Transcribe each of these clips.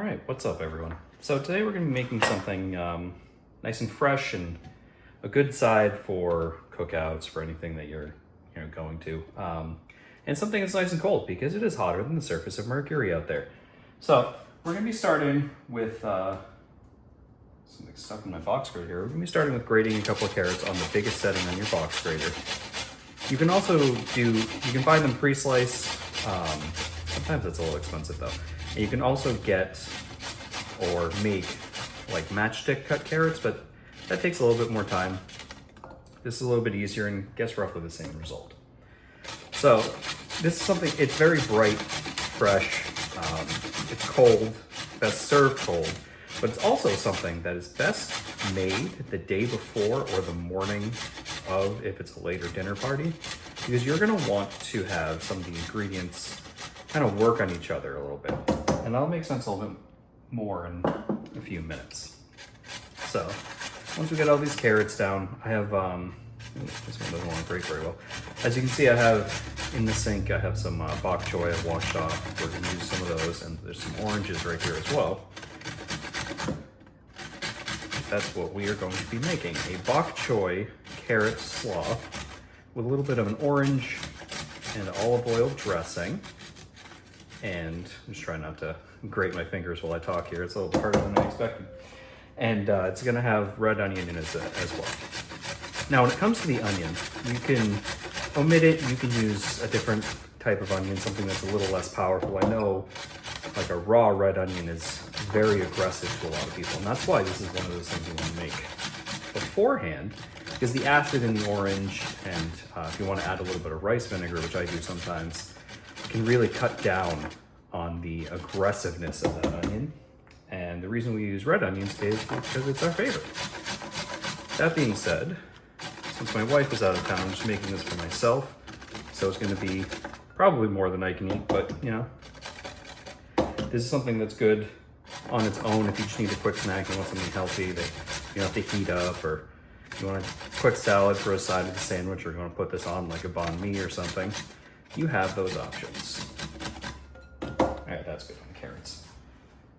right, what's up everyone? So today we're going to be making something nice and fresh and a good side for cookouts, for anything that you're going to. And something that's nice and cold because it is hotter than the surface of Mercury out there. So we're going to be starting with something stuck in my box grater here. We're going to be starting with grating a couple of carrots on the biggest setting on your box grater. You can also you can buy them pre-sliced. Sometimes it's a little expensive though. And you can also get or make like matchstick cut carrots, but that takes a little bit more time. This is a little bit easier and gets roughly the same result. So this is something, it's very bright, fresh, it's cold, best served cold, but it's also something that is best made the day before or the morning of, if it's a later dinner party, because you're gonna want to have some of the ingredients kind of work on each other a little bit. And that'll make sense a little bit more in a few minutes. So once we get all these carrots down, I have, this one doesn't want to grate very well. As you can see, I have in the sink, I have some bok choy I've washed off. We're gonna use some of those, and there's some oranges right here as well. That's what we are going to be making, a bok choy carrot slaw with a little bit of an orange and olive oil dressing. And I'm just trying not to grate my fingers while I talk here. It's a little harder than I expected. And it's gonna have red onion in it as well. Now, when it comes to the onion, you can omit it. You can use a different type of onion, something that's a little less powerful. I know like a raw red onion is very aggressive to a lot of people. And that's why this is one of those things you wanna make beforehand, because the acid in the orange, and if you wanna add a little bit of rice vinegar, which I do sometimes, can really cut down on the aggressiveness of that onion. And the reason we use red onions is because it's our favorite. That being said, since my wife is out of town, I'm just making this for myself. So it's gonna be probably more than I can eat, but this is something that's good on its own. If you just need a quick snack, you want something healthy that you don't have to heat up, or you want a quick salad for a side of the sandwich, or you wanna put this on like a banh mi or something, you have those options. All right, that's good on the carrots.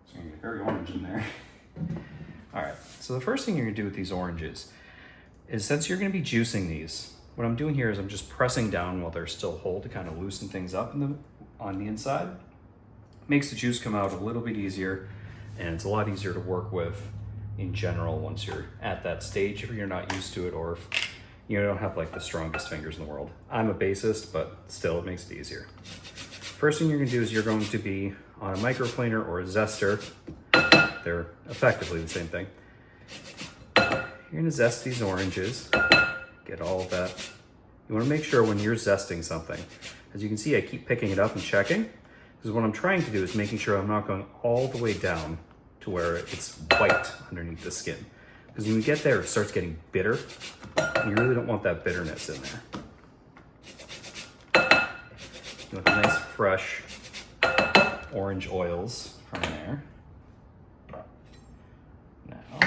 So you're gonna get very orange in there. All right, so the first thing you're gonna do with these oranges is, since you're gonna be juicing these, what I'm doing here is I'm just pressing down while they're still whole to kind of loosen things up on the inside. Makes the juice come out a little bit easier, and it's a lot easier to work with in general once you're at that stage, if you're not used to it, or if you don't have like the strongest fingers in the world. I'm a bassist, but still it makes it easier. First thing you're gonna do is you're going to be on a microplaner or a zester. They're effectively the same thing. You're gonna zest these oranges, get all of that. You wanna make sure when you're zesting something, as you can see, I keep picking it up and checking, because what I'm trying to do is making sure I'm not going all the way down to where it's white underneath the skin. Because when you get there, it starts getting bitter, and you really don't want that bitterness in there. You want the nice, fresh orange oils from there. Now,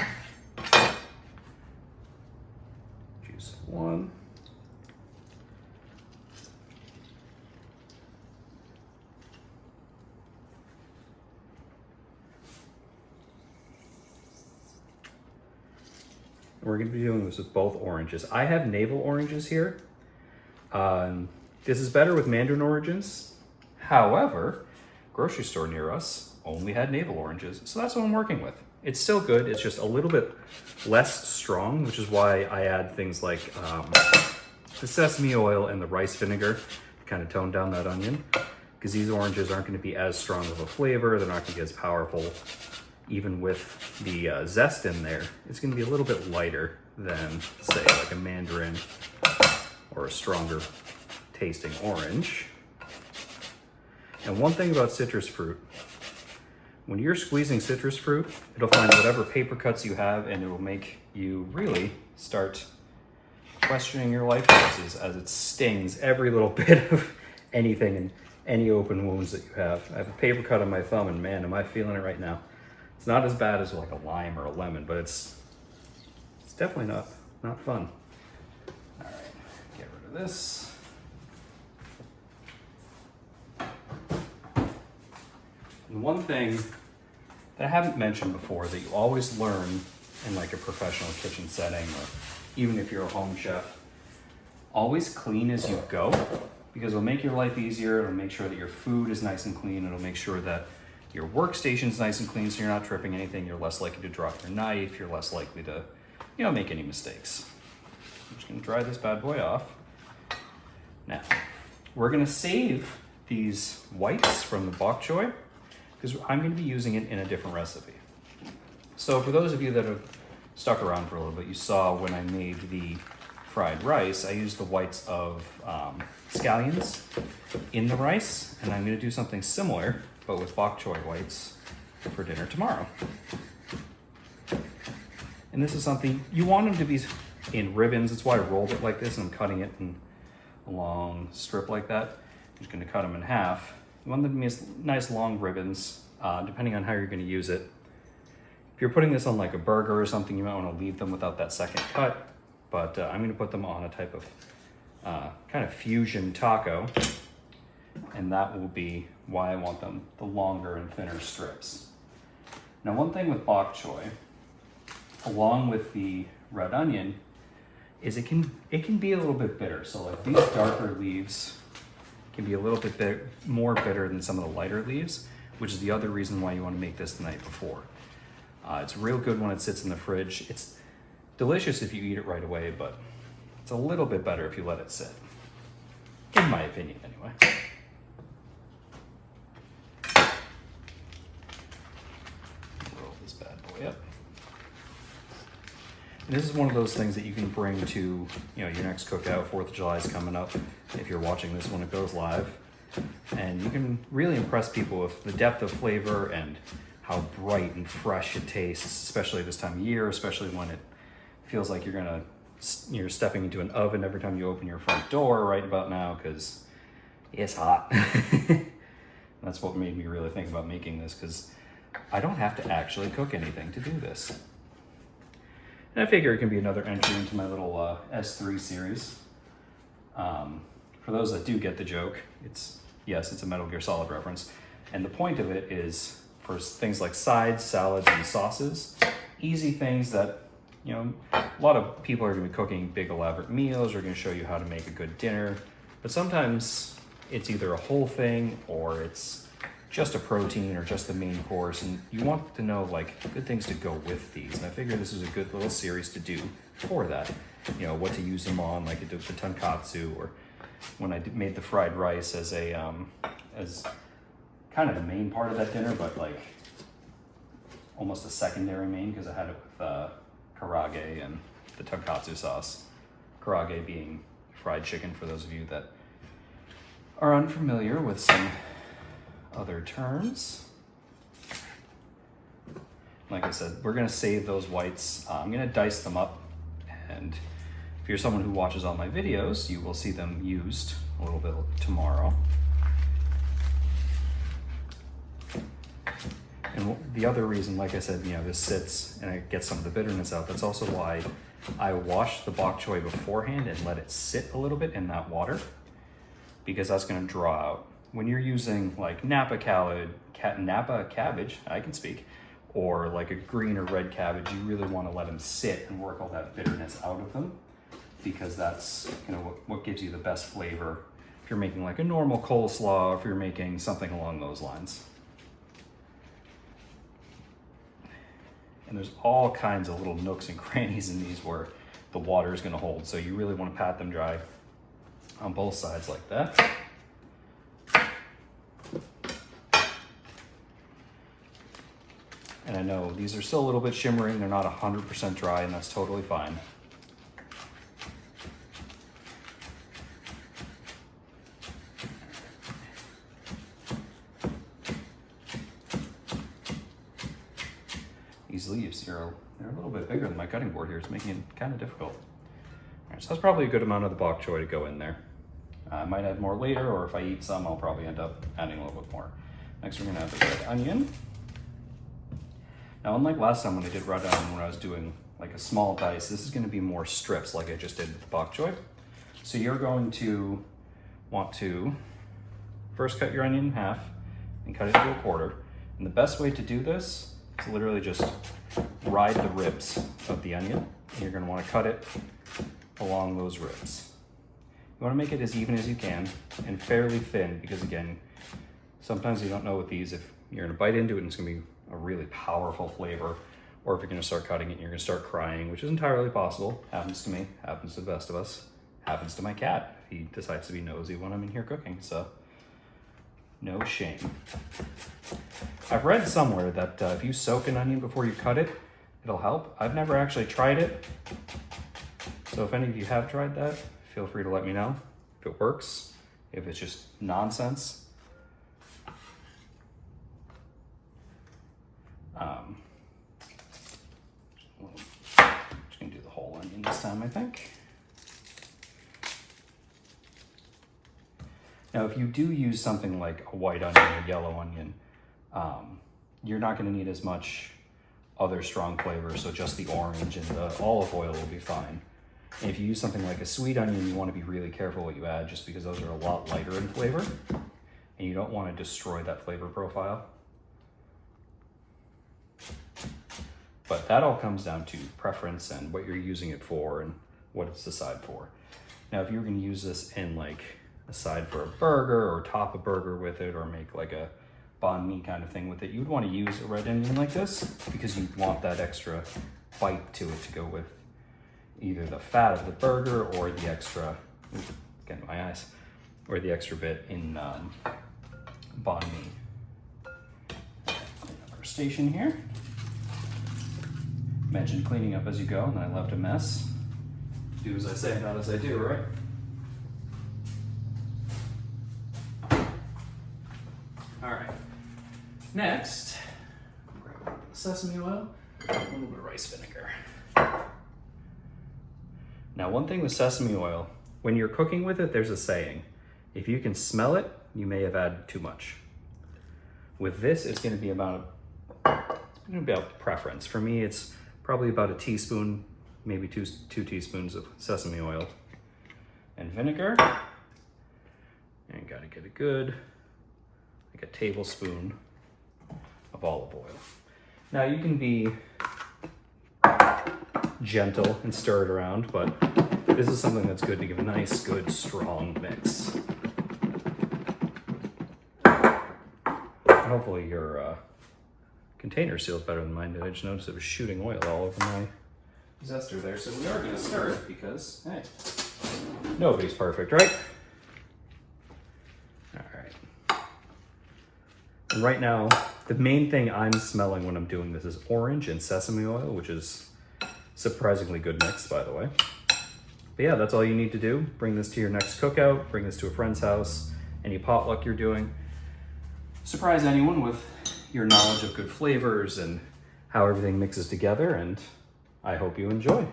juice one. We're going to be doing this with both oranges. I have navel oranges here. This is better with mandarin oranges. However, grocery store near us only had navel oranges, so that's what I'm working with. It's still good, it's just a little bit less strong, which is why I add things like the sesame oil and the rice vinegar to kind of tone down that onion, because these oranges aren't going to be as strong of a flavor, they're not going to be as powerful. Even with the zest in there, it's gonna be a little bit lighter than, say, like a mandarin or a stronger tasting orange. And one thing about citrus fruit, when you're squeezing citrus fruit, it'll find whatever paper cuts you have, and it will make you really start questioning your life choices, as it stings every little bit of anything and any open wounds that you have. I have a paper cut on my thumb, and man, am I feeling it right now. It's not as bad as like a lime or a lemon, but it's definitely not fun. All right, get rid of this. And one thing that I haven't mentioned before that you always learn in like a professional kitchen setting, or even if you're a home chef. Always clean as you go, because it'll make your life easier. It'll make sure that your food is nice and clean. It'll make sure that your workstation's nice and clean, so you're not tripping anything. You're less likely to drop your knife. You're less likely to, make any mistakes. I'm just gonna dry this bad boy off. Now, we're gonna save these whites from the bok choy, because I'm gonna be using it in a different recipe. So for those of you that have stuck around for a little bit, you saw when I made the fried rice, I used the whites of scallions in the rice, and I'm gonna do something similar, but with bok choy whites for dinner tomorrow. And this is something, you want them to be in ribbons. That's why I rolled it like this, and I'm cutting it in a long strip like that. I'm just gonna cut them in half. You want them to be nice long ribbons, depending on how you're gonna use it. If you're putting this on like a burger or something, you might wanna leave them without that second cut, but I'm gonna put them on a type of kind of fusion taco, and that will be why I want them the longer and thinner strips. Now, one thing with bok choy, along with the red onion, is it can be a little bit bitter. So like these darker leaves can be a little bit more bitter than some of the lighter leaves, which is the other reason why you want to make this the night before. It's real good when it sits in the fridge. It's delicious if you eat it right away, but it's a little bit better if you let it sit, in my opinion anyway. Roll this bad boy up. And this is one of those things that you can bring to your next cookout. 4th of July is coming up, if you're watching this when it goes live. And you can really impress people with the depth of flavor and how bright and fresh it tastes, especially this time of year, especially when it feels like you're stepping into an oven every time you open your front door right about now, because it's hot. That's what made me really think about making this, because I don't have to actually cook anything to do this. And I figure it can be another entry into my little S3 series. For those that do get the joke, it's a Metal Gear Solid reference. And the point of it is for things like sides, salads, and sauces, easy things that, a lot of people are gonna be cooking big elaborate meals, or gonna show you how to make a good dinner. But sometimes it's either a whole thing, or it's just a protein, or just the main course, and you want to know like good things to go with these. And I figure this is a good little series to do for that. What to use them on, like I did with the tonkatsu, or when I made the fried rice as as kind of the main part of that dinner, but like almost a secondary main, because I had it with karage and the tonkatsu sauce. Karage being fried chicken, for those of you that are unfamiliar with some other terms. Like I said, we're gonna save those whites. I'm gonna dice them up, and if you're someone who watches all my videos, you will see them used a little bit tomorrow. And the other reason, like I said, this sits and it gets some of the bitterness out. That's also why I wash the bok choy beforehand and let it sit a little bit in that water, because that's gonna draw out. When you're using like Napa cabbage, I can speak, or like a green or red cabbage, you really want to let them sit and work all that bitterness out of them, because that's what gives you the best flavor if you're making like a normal coleslaw, if you're making something along those lines. And there's all kinds of little nooks and crannies in these where the water is going to hold, so you really want to pat them dry on both sides like that. And I know these are still a little bit shimmering, they're not 100% dry, and that's totally fine. These leaves, they're a little bit bigger than my cutting board here. It's making it kind of difficult. All right, so that's probably a good amount of the bok choy to go in there. I might add more later, or if I eat some, I'll probably end up adding a little bit more. Next, we're gonna add the red onion. Now, unlike last time when I did red onion, when I was doing like a small dice, this is gonna be more strips like I just did with bok choy. So you're going to want to first cut your onion in half and cut it into a quarter. And the best way to do this So literally just ride the ribs of the onion, and you're gonna wanna cut it along those ribs. You wanna make it as even as you can and fairly thin, because again, sometimes you don't know with these if you're gonna bite into it and it's gonna be a really powerful flavor, or if you're gonna start cutting it and you're gonna start crying, which is entirely possible. Happens to me, happens to the best of us, happens to my cat. He decides to be nosy when I'm in here cooking, so no shame. I've read somewhere that if you soak an onion before you cut it, it'll help. I've never actually tried it. So if any of you have tried that, feel free to let me know if it works, if it's just nonsense. Just gonna do the whole onion this time, I think. Now, if you do use something like a white onion or yellow onion, you're not going to need as much other strong flavor, so just the orange and the olive oil will be fine. And if you use something like a sweet onion, you want to be really careful what you add, just because those are a lot lighter in flavor, and you don't want to destroy that flavor profile. But that all comes down to preference and what you're using it for and what it's the side for. Now, if you're going to use this in like a side for a burger or top a burger with it, or make like a banh mi kind of thing with it, you would want to use a red onion like this, because you want that extra bite to it to go with either the fat of the burger or the extra, get my eyes, or the extra bit in banh mi. Clean up our station here. Mentioned cleaning up as you go, and then I left a mess. Do as I say, not as I do, right? All right, next, grab a little bit of sesame oil, a little bit of rice vinegar. Now, one thing with sesame oil, when you're cooking with it, there's a saying, if you can smell it, you may have added too much. With this, it's gonna be about preference. For me, it's probably about a teaspoon, maybe two teaspoons of sesame oil and vinegar. And gotta get a good, like a tablespoon of olive oil. Now you can be gentle and stir it around, but this is something that's good to give a nice, good, strong mix. Hopefully your container seals better than mine did. I just noticed it was shooting oil all over my zester there. So we are gonna stir it because, hey, nobody's perfect, right? And right now, the main thing I'm smelling when I'm doing this is orange and sesame oil, which is surprisingly good mix, by the way. But yeah, that's all you need to do. Bring this to your next cookout, bring this to a friend's house, any potluck you're doing. Surprise anyone with your knowledge of good flavors and how everything mixes together, and I hope you enjoy.